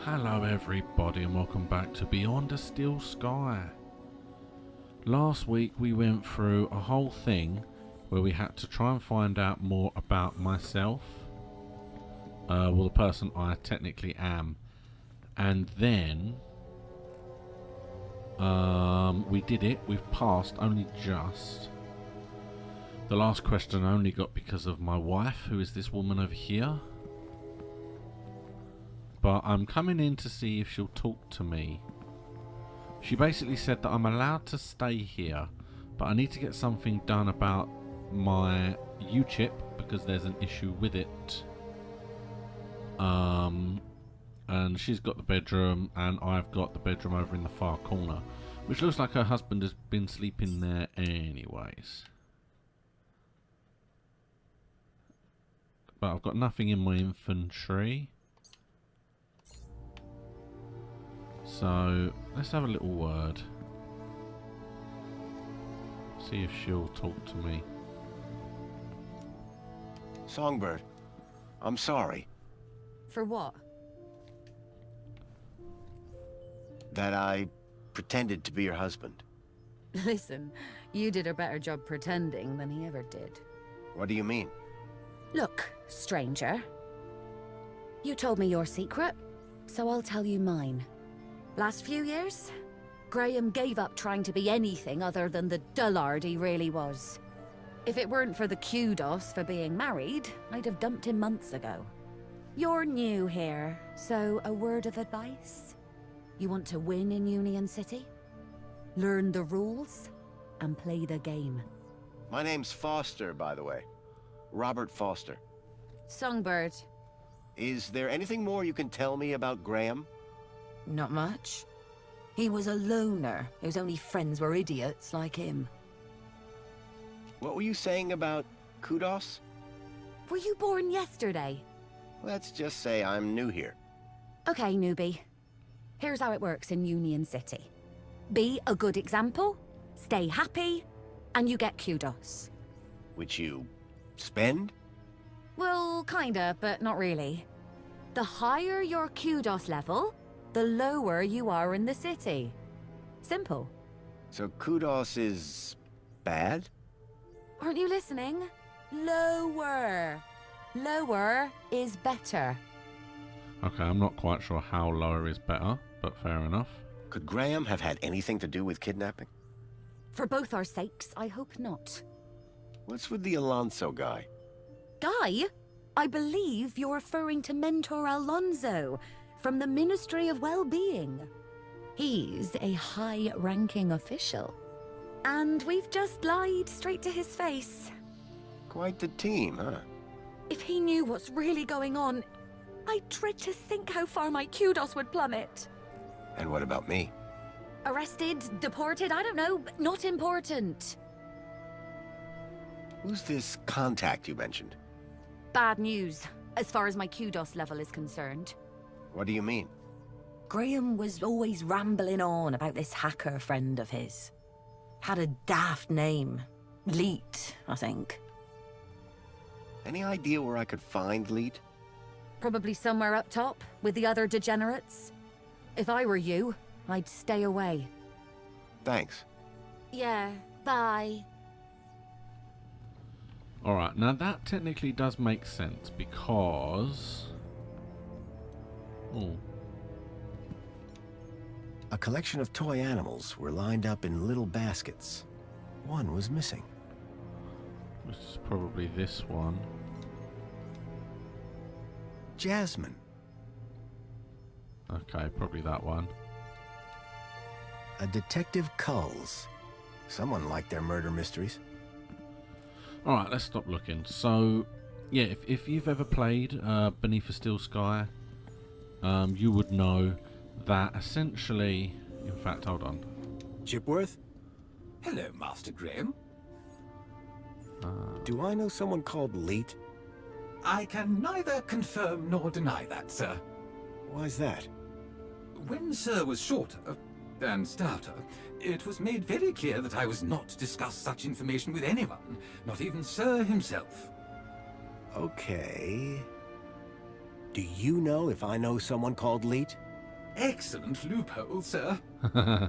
Hello everybody and welcome back to Beyond a Steel Sky. Last week we went through a whole thing where we had to try and find out more about myself, well, the person I technically am, and then we did it. We've passed only just. The last question I only got because of my wife, who is this woman over here. But I'm coming in to see if she'll talk to me. She basically said that I'm allowed to stay here, but I need to get something done about my U-chip because there's an issue with it. And she's got the bedroom and I've got the bedroom over in the far corner, which looks like her husband has been sleeping there anyways. But I've got nothing in my inventory. So, let's have a little word. See if she'll talk to me. Songbird, I'm sorry For what? that I pretended to be your husband. Listen, you did a better job pretending than he ever did. What do you mean? Look, stranger. You told me your secret, so I'll tell you mine. Last few years, Graham gave up trying to be anything other than the dullard he really was. If it weren't for the kudos for being married, I'd have dumped him months ago. You're new here, so a word of advice? You want to win in Union City? Learn the rules and play the game. My name's Foster, by the way. Robert Foster. Songbird. Is there anything more you can tell me about Graham? Not much. He was a loner whose only friends were idiots like him. What were you saying about kudos? Were you born yesterday? Let's just say I'm new here. Okay, newbie. Here's how it works in Union City. Be a good example, stay happy, and you get kudos. Which you spend? Well, kinda, but not really. The higher your kudos level, the lower you are in the city. Simple. So kudos is bad? Aren't you listening? Lower. Lower is better. Okay, I'm not quite sure how lower is better, but fair enough. Could Graham have had anything to do with kidnapping? For both our sakes, I hope not. What's with the Alonso guy? Guy? I believe you're referring to Mentor Alonso from the Ministry of Well-Being. He's a high-ranking official. And we've just lied straight to his face. Quite the team, huh? If he knew what's really going on, I dread to think how far my kudos would plummet. And what about me? Arrested, deported, I don't know, but not important. Who's this contact you mentioned? Bad news, as far as my kudos level is concerned. What do you mean? Graham was always rambling on about this hacker friend of his. Had a daft name. Leet, I think. Any idea where I could find Leet? Probably somewhere up top, with the other degenerates. If I were you, I'd stay away. Thanks. Yeah, bye. Alright, now that technically does make sense because... Oh, A collection of toy animals were lined up in little baskets. One was missing. this is probably this one. Jasmine. Okay, probably that one. A Detective Culls. Someone liked their murder mysteries. Alright, let's stop looking. So, yeah, if you've ever played Beneath a Steel Sky, you would know that essentially... In fact, hold on. Chipworth? Hello, Master Graham. Do I know someone called Leet? I can neither confirm nor deny that, sir. Why's that? When Sir was shorter and stouter, it was made very clear that I was not to discuss such information with anyone, not even Sir himself. Okay. Do you know if I know someone called Leet? excellent loophole, sir.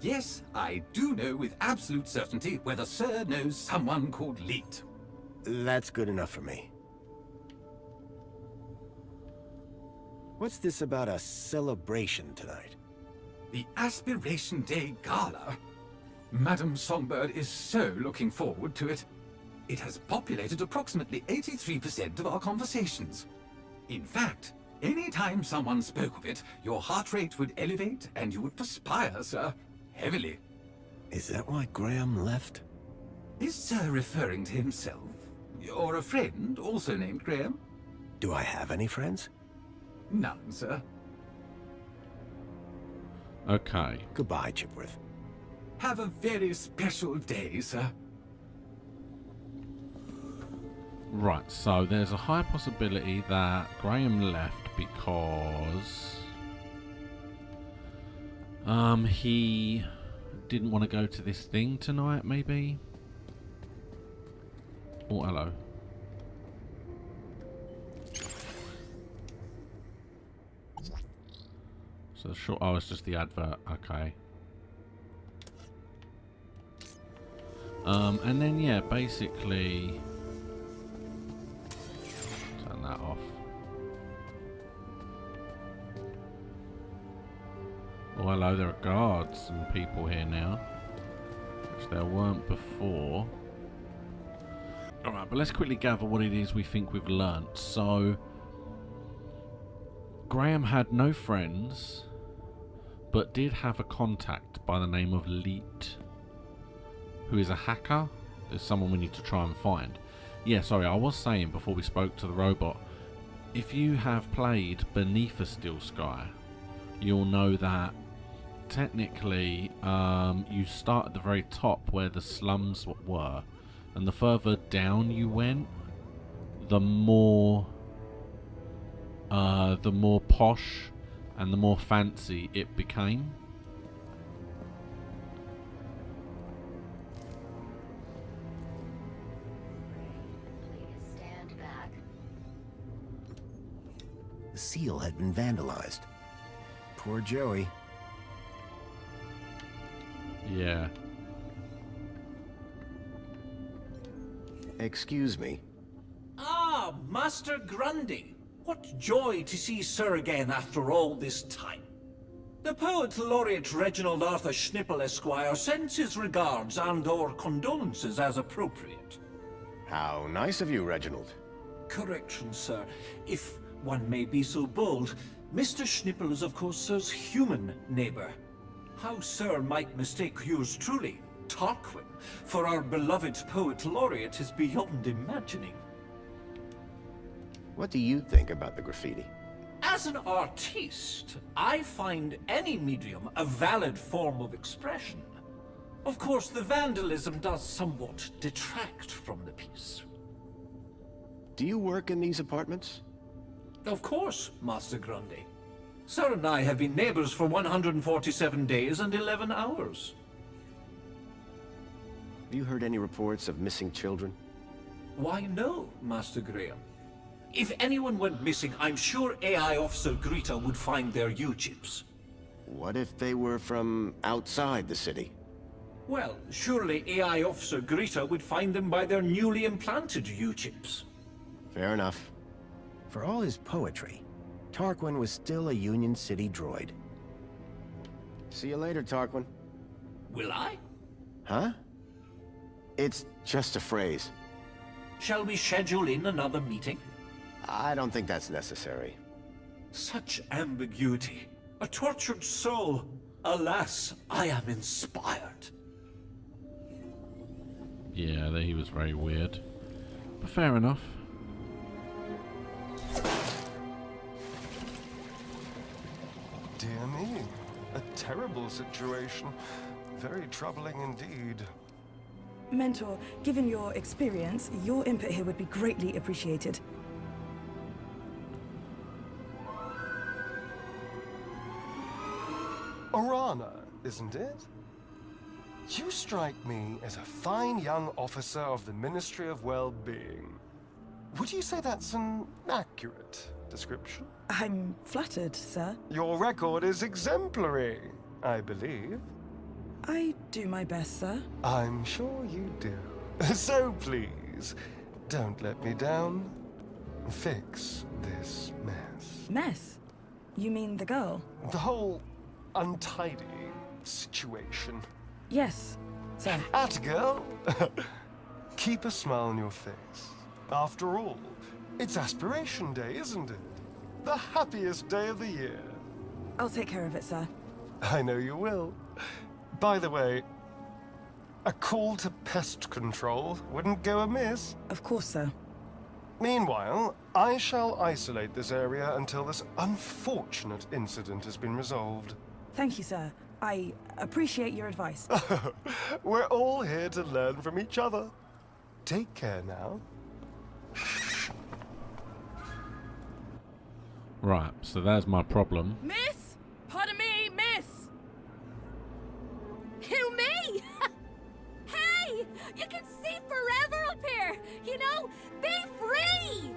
Yes, I do know with absolute certainty whether Sir knows someone called Leet. That's good enough for me. What's this about a celebration tonight? The Aspiration Day Gala. Madame Songbird is so looking forward to it. It has populated approximately 83% of our conversations. In fact, any time someone spoke of it, your heart rate would elevate and you would perspire, sir. Heavily. Is that why Graham left? Is Sir referring to himself? Or a friend, also named Graham? Do I have any friends? None, sir. Okay. Goodbye, Chipworth. Have a very special day, sir. Right, so there's a high possibility that Graham left because he didn't want to go to this thing tonight, maybe? Oh, hello. So the short... Oh, it's just the advert. Okay. And then, yeah, basically... Turn that off. Oh, hello, there are guards and people here now. Which there weren't before. Alright, but let's quickly gather what it is we think we've learnt. So... Graham had no friends, but did have a contact by the name of Leet, who is a hacker. There's someone we need to try and find. Yeah, sorry, I was saying before we spoke to the robot, if you have played Beneath a Still Sky, you'll know that technically you start at the very top where the slums were, and the further down you went, the more posh and the more fancy it became. Stand back. The seal had been vandalized. Poor Joey. Yeah. Excuse me. Ah, Master Grundy. What joy to see Sir again after all this time. The Poet Laureate Reginald Arthur Schnipple Esquire sends his regards and/or condolences as appropriate. How nice of you, Reginald. Correction, sir. If one may be so bold, Mr. Schnipple is of course Sir's human neighbour. How Sir might mistake yours truly, Tarquin, for our beloved Poet Laureate is beyond imagining. What do you think about the graffiti? As an artiste, I find any medium a valid form of expression. Of course, the vandalism does somewhat detract from the piece. Do you work in these apartments? Of course, Master Grundy. Sir and I have been neighbors for 147 days and 11 hours. Have you heard any reports of missing children? Why, no, Master Graham. If anyone went missing, I'm sure AI Officer Greta would find their U-chips. What if they were from outside the city? Well, surely AI Officer Greta would find them by their newly implanted U-chips. Fair enough. For all his poetry, Tarquin was still a Union City droid. See you later, Tarquin. Will I? Huh? It's just a phrase. Shall we schedule in another meeting? I don't think that's necessary. Such ambiguity. A tortured soul. Alas, I am inspired. Yeah, he was very weird. But fair enough. Dear me, a terrible situation. Very troubling indeed. Mentor, given your experience, your input here would be greatly appreciated. Orana, isn't it? You strike me as a fine young officer of the Ministry of Well-Being. Would you say that's an accurate description. I'm flattered, sir. Your record is exemplary, I believe. I do my best, sir. I'm sure you do. So please, don't let me down. Fix this mess. Mess? You mean the girl? The whole untidy situation. Yes, sir. At girl. Keep a smile on your face. After all, it's Aspiration Day, isn't it? The happiest day of the year. I'll take care of it, sir. I know you will. By the way, a call to pest control wouldn't go amiss. Of course, sir. Meanwhile, I shall isolate this area until this unfortunate incident has been resolved. Thank you, sir. I appreciate your advice. We're all here to learn from each other. Take care now. Right, so there's my problem. Miss! Pardon me, miss! Who, me? Hey! You can see forever up here! You know, be free!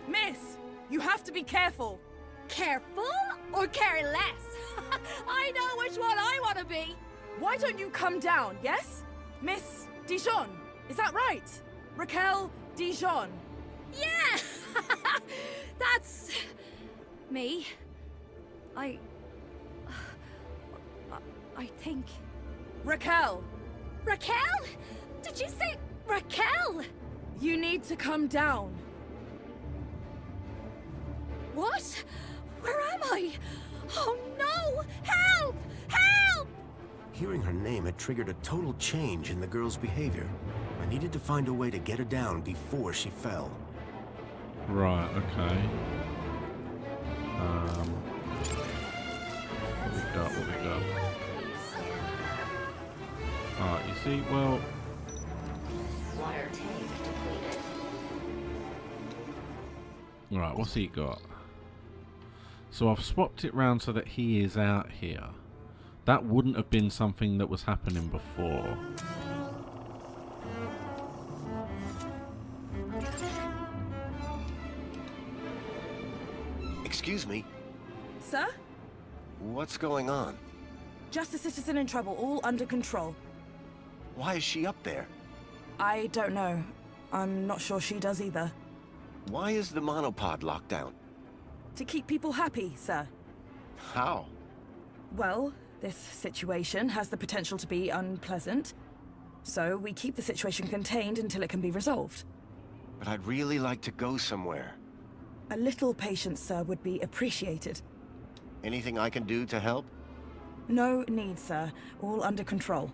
Miss, you have to be careful. Careful or careless? I know which one I want to be. Why don't you come down, yes? Miss Dijon, is that right? Raquel Dijon. Yeah! That's... me. I think... Raquel! Raquel? Did you say Raquel? You need to come down. What? Where am I? Oh no! Help! Help! Hearing her name had triggered a total change in the girl's behavior. I needed to find a way to get her down before she fell. Right, okay. What we got? Alright, you see, well... Water tank depleted. Right, what's he got? So I've swapped it round so that he is out here. That wouldn't have been something that was happening before. Excuse me, Sir? what's going on? Just a citizen in trouble, all under control. Why is she up there? I don't know. I'm not sure she does either. Why is the monopod locked down? To keep people happy, sir. How? Well, this situation has the potential to be unpleasant. So we keep the situation contained until it can be resolved. But I'd really like to go somewhere. A little patience, sir, would be appreciated. Anything I can do to help? No need, sir. All under control.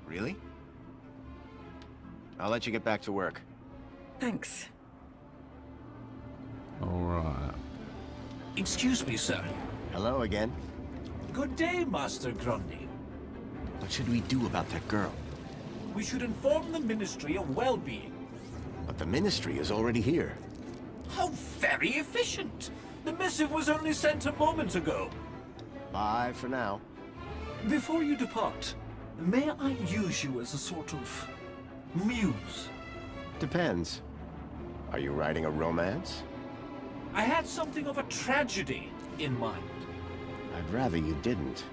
Really? I'll let you get back to work. Thanks. Alright. Excuse me, sir. Hello again. Good day, Master Grundy. What should we do about that girl? We should inform the Ministry of Well-being. But the Ministry is already here. How very efficient! The missive was only sent a moment ago. Bye for now. Before you depart, may I use you as a sort of muse? Depends. Are you writing a romance? I had something of a tragedy in mind. I'd rather you didn't.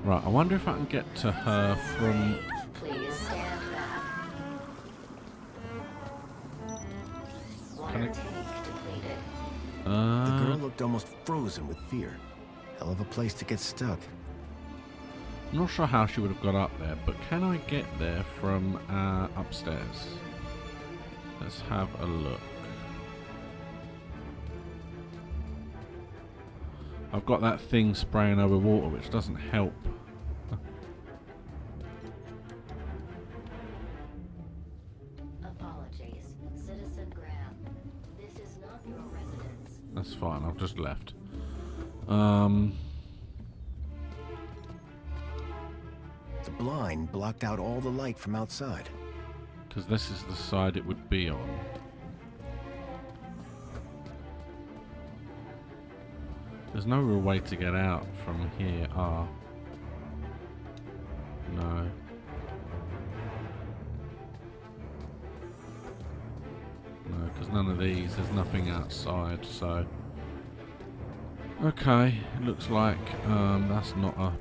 Right, I wonder if I can get to her from... Please stand back. Water Can I- tank depleted. The girl looked almost frozen with fear. Hell of a place to get stuck. I'm not sure how she would have got up there, but can I get there from upstairs? Let's have a look. I've got that thing spraying over water, which doesn't help. Apologies, Citizen Graham. This is not your residence. That's fine, I've just left. The blind blocked out all the light from outside. Because this is the side it would be on. There's no real way to get out from here. No. No, There's none of these. There's nothing outside, so... Okay, it looks like that's not a...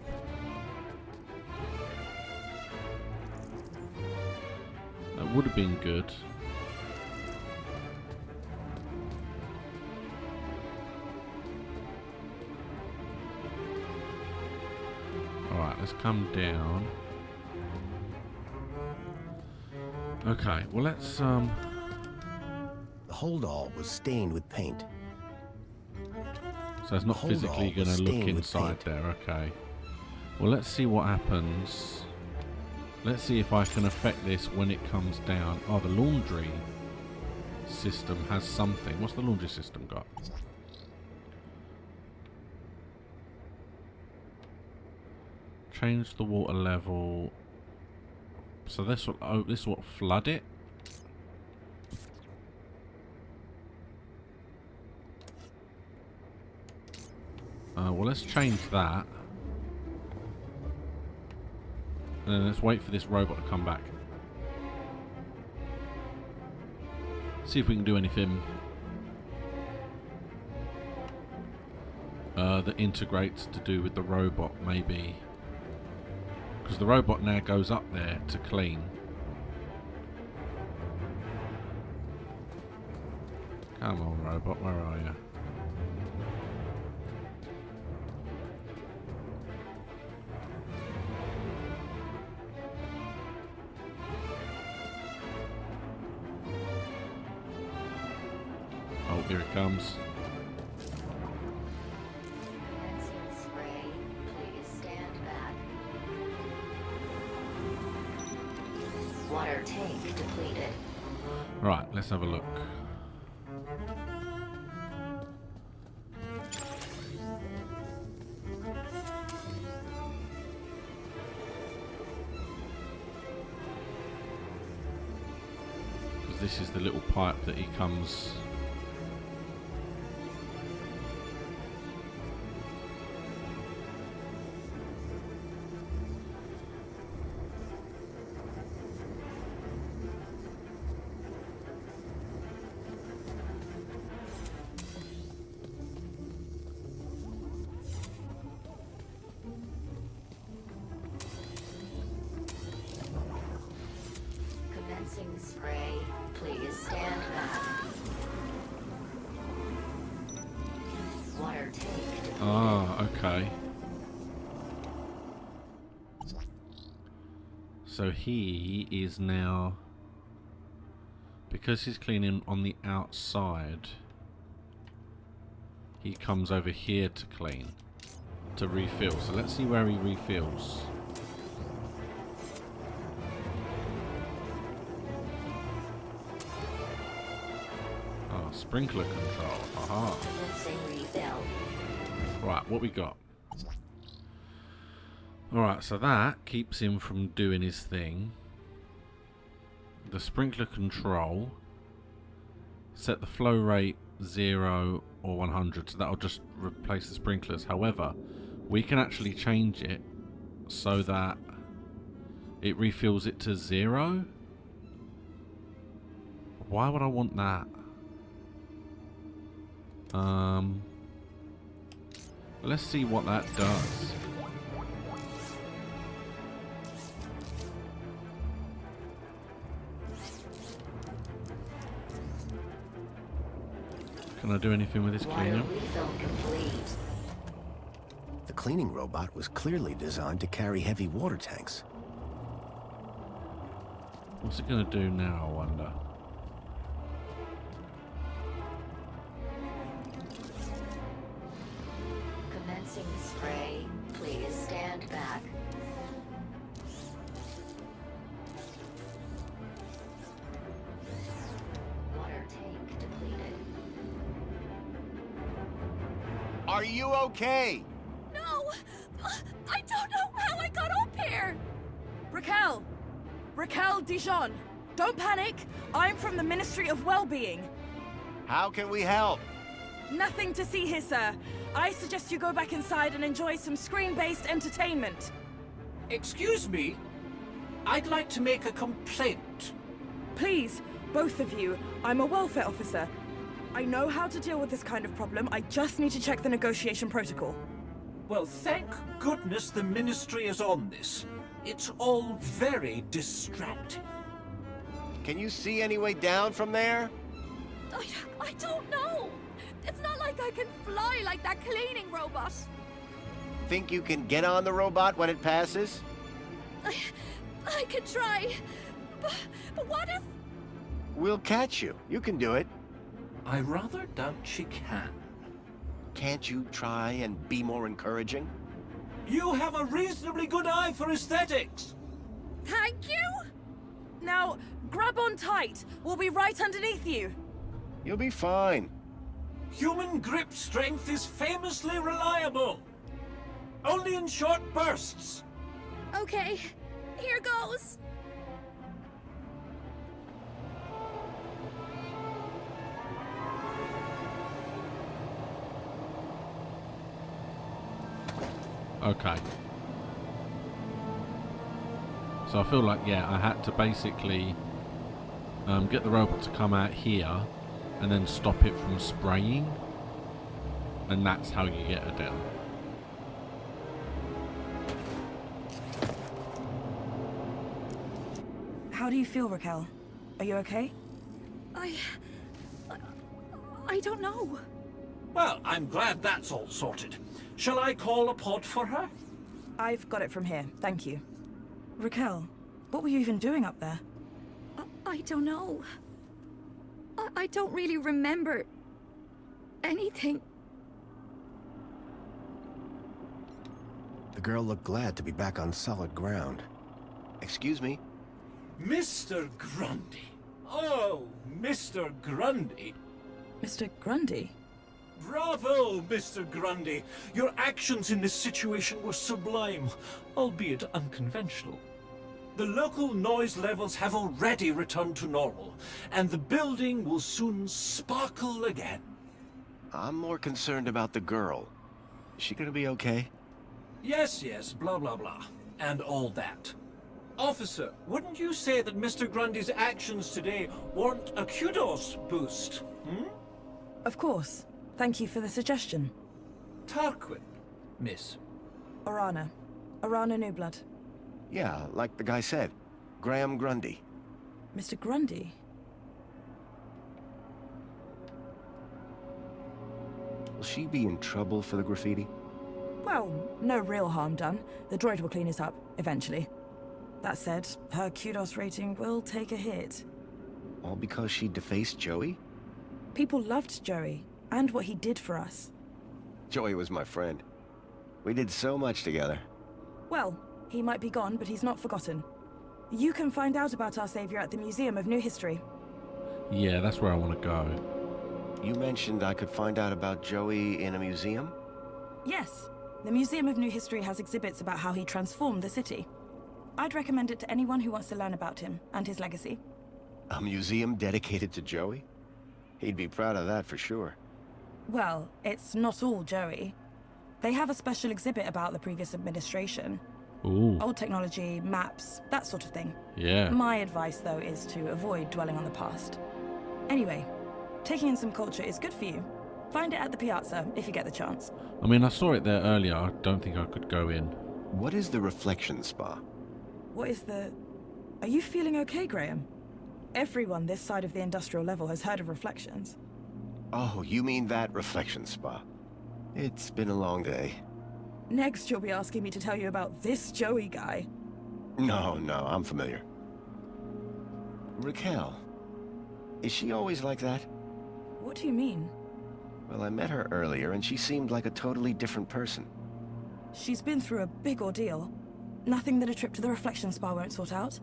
That would have been good. Alright, let's come down. Okay, well let's The holdall was stained with paint. So it's not Hold physically on, going to stained look with inside paint. there, okay. Well, let's see what happens. Let's see if I can affect this when it comes down. Oh, the laundry system has something. What's the laundry system got? Change the water level. So this will, oh, this will flood it. Well, let's change that. And then let's wait for this robot to come back. See if we can do anything that integrates to do with the robot, maybe. Because the robot now goes up there to clean. Come on, robot, where are you? Oh, here it comes. Commencing spray. Please stand back. Water tank depleted. Right, let's have a look. Because this is the little pipe that he comes... Commencing spray. Please stand back. Water tank depleted. Ah, okay. So he is now... Because he's cleaning on the outside, he comes over here to clean, to refill. So let's see where he refills. Oh, sprinkler control. Aha. Commencing refill. Right, what we got? Alright, so that keeps him from doing his thing. The sprinkler control, set the flow rate 0 or 100, so that'll just replace the sprinklers. However, we can actually change it so that it refills it to 0. Why would I want that? Let's see what that does. Can I do anything with this Water cleaner? refill complete. The cleaning robot was clearly designed to carry heavy water tanks. What's it going to do now, I wonder? Commencing spray. Please stand back. Water tank depleted. Are you okay? No! I don't know how I got up here! Raquel! Raquel Dijon! Don't panic! I'm from the Ministry of Wellbeing. How can we help? Nothing to see here, sir. I suggest you go back inside and enjoy some screen-based entertainment. Excuse me? I'd like to make a complaint. Please, Both of you, I'm a welfare officer. I know how to deal with this kind of problem. I just need to check the negotiation protocol. Well, thank goodness the Ministry is on this. It's all very distracting. Can you see any way down from there? I don't know. It's not like I can fly like that cleaning robot. Think you can get on the robot when it passes? I could try. But what if... We'll catch you. You can do it. I rather doubt she can. Can't you try and be more encouraging? You have a reasonably good eye for aesthetics. Thank you? Now, grab on tight. We'll be right underneath you. You'll be fine. Human grip strength is famously reliable. Only in short bursts. Okay, here goes. Okay. So I feel like, yeah, I had to basically get the robot to come out here and then stop it from spraying. And that's how you get her down. How do you feel, Raquel? Are you okay? I don't know. Well, I'm glad that's all sorted. Shall I call a pod for her? I've got it from here, thank you. Raquel, what were you even doing up there? I don't know. I don't really remember anything. The girl looked glad to be back on solid ground. Excuse me? Mr. Grundy. Oh, Mr. Grundy. Mr. Grundy? Bravo, Mr. Grundy. Your actions in this situation were sublime, albeit unconventional. The local noise levels have already returned to normal, and the building will soon sparkle again. I'm more concerned about the girl. Is she gonna be okay? Yes, blah, blah, blah, and all that. Officer, wouldn't you say that Mr. Grundy's actions today warrant a kudos boost, hmm? Of course. Thank you for the suggestion. Tarquin, miss. Orana. Orana Newblood. Yeah, like the guy said. Graham Grundy. Mr. Grundy? Will she be in trouble for the graffiti? Well, no real harm done. The droid will clean it up, eventually. That said, her kudos rating will take a hit. All because she defaced Joey? People loved Joey, and what he did for us. Joey was my friend. We did so much together. Well, he might be gone, but he's not forgotten. You can find out about our savior at the Museum of New History. Yeah, that's where I want to go. You mentioned I could find out about Joey in a museum? Yes. The Museum of New History has exhibits about how he transformed the city. I'd recommend it to anyone who wants to learn about him and his legacy. A museum dedicated to Joey? He'd be proud of that for sure. Well, it's not all Joey. They have a special exhibit about the previous administration. Ooh. Old technology, maps, that sort of thing. Yeah. My advice, though, is to avoid dwelling on the past. Anyway, taking in some culture is good for you. Find it at the Piazza, if you get the chance. I mean, I saw it there earlier. I don't think I could go in. What is the reflection spa? What is the... Are you feeling okay, Graham? Everyone this side of the industrial level has heard of reflections. Oh, you mean that reflection spa. It's been a long day. Next, you'll be asking me to tell you about this Joey guy. No, I'm familiar. Raquel. Is she always like that? What do you mean? Well, I met her earlier, and she seemed like a totally different person. She's been through a big ordeal. Nothing that a trip to the reflection spa won't sort out.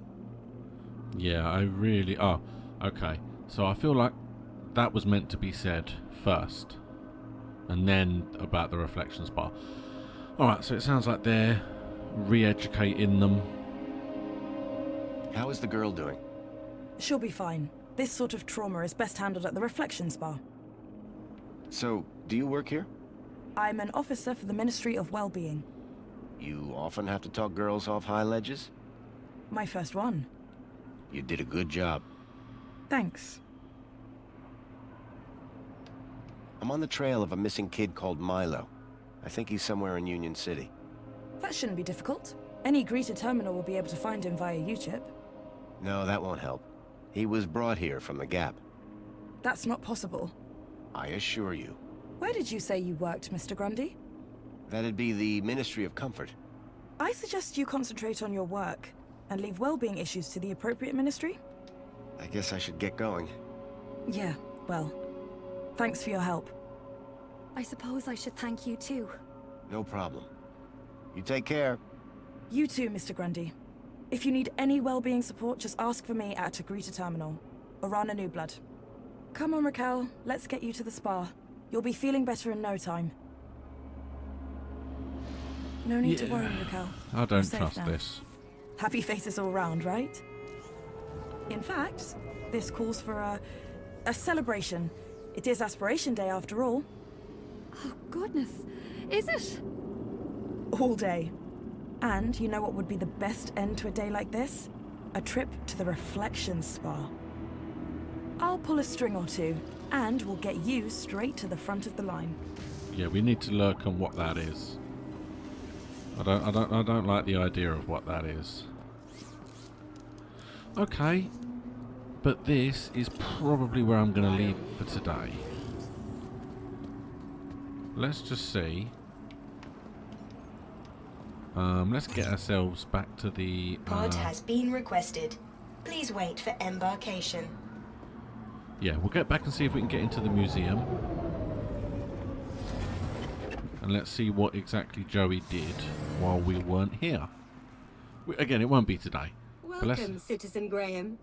Yeah, I really... Oh, okay. So I feel like that was meant to be said first. And then about the reflection spa. Alright, so it sounds like they're re-educating them. How is the girl doing? She'll be fine. This sort of trauma is best handled at the reflection spa. So, do you work here? I'm an officer for the Ministry of Well-Being. You often have to talk girls off high ledges? My first one. You did a good job. Thanks. I'm on the trail of a missing kid called Milo. I think he's somewhere in Union City. That shouldn't be difficult. Any greeter terminal will be able to find him via U-chip. No, that won't help. He was brought here from the Gap. That's not possible. I assure you. Where did you say you worked, Mr. Grundy? That'd be the Ministry of Comfort. I suggest you concentrate on your work and leave well-being issues to the appropriate ministry. I guess I should get going. Yeah, well, thanks for your help. I suppose I should thank you too. No problem. You take care. You too, Mr. Grundy. If you need any well-being support, just ask for me at a greeter terminal. Orana Newblood. Come on, Raquel. Let's get you to the spa. You'll be feeling better in no time. No need to worry, Raquel. I You're don't safe trust now. this. Happy faces all round, right? In fact, this calls for a celebration. It is Aspiration Day after all. Oh, goodness. Is it? All day. And you know what would be the best end to a day like this? A trip to the Reflection Spa. I'll pull a string or two, and we'll get you straight to the front of the line. Yeah, we need to lurk on what that is. I don't like the idea of what that is. Okay, but this is probably where I'm going to leave it for today. Let's just see. Let's get ourselves back to the... Pod has been requested. Please wait for embarkation. Yeah, we'll get back and see if we can get into the museum. And let's see what exactly Joey did while we weren't here. Again, it won't be today. Welcome, Citizen Graham.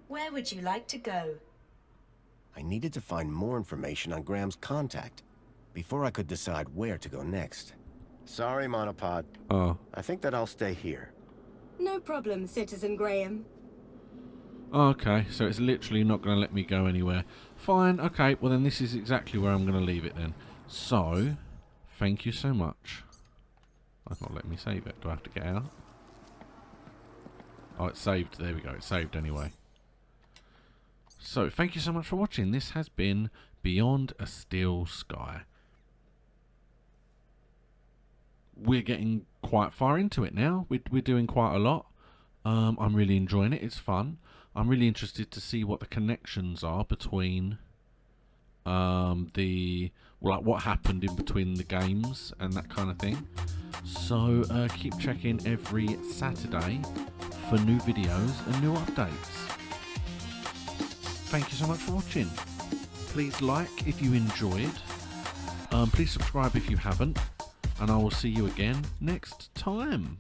Where would you like to go? I needed to find more information on Graham's contact before I could decide where to go next. Sorry, Monopod. Oh. I think that I'll stay here. No problem, Citizen Graham. Okay, so it's literally not going to let me go anywhere. Fine, okay, well then this is exactly where I'm going to leave it then. So, thank you so much. That's not letting me save it. Do I have to get out? Oh, it's saved. There we go. It's saved anyway. So, thank you so much for watching. This has been Beyond a Steel Sky. We're getting quite far into it now. We're doing quite a lot. I'm really enjoying it. It's fun. I'm really interested to see what the connections are between what happened in between the games and that kind of thing. So keep checking every Saturday for new videos and new updates. Thank you so much for watching. Please like if you enjoyed. Please subscribe if you haven't. And I will see you again next time.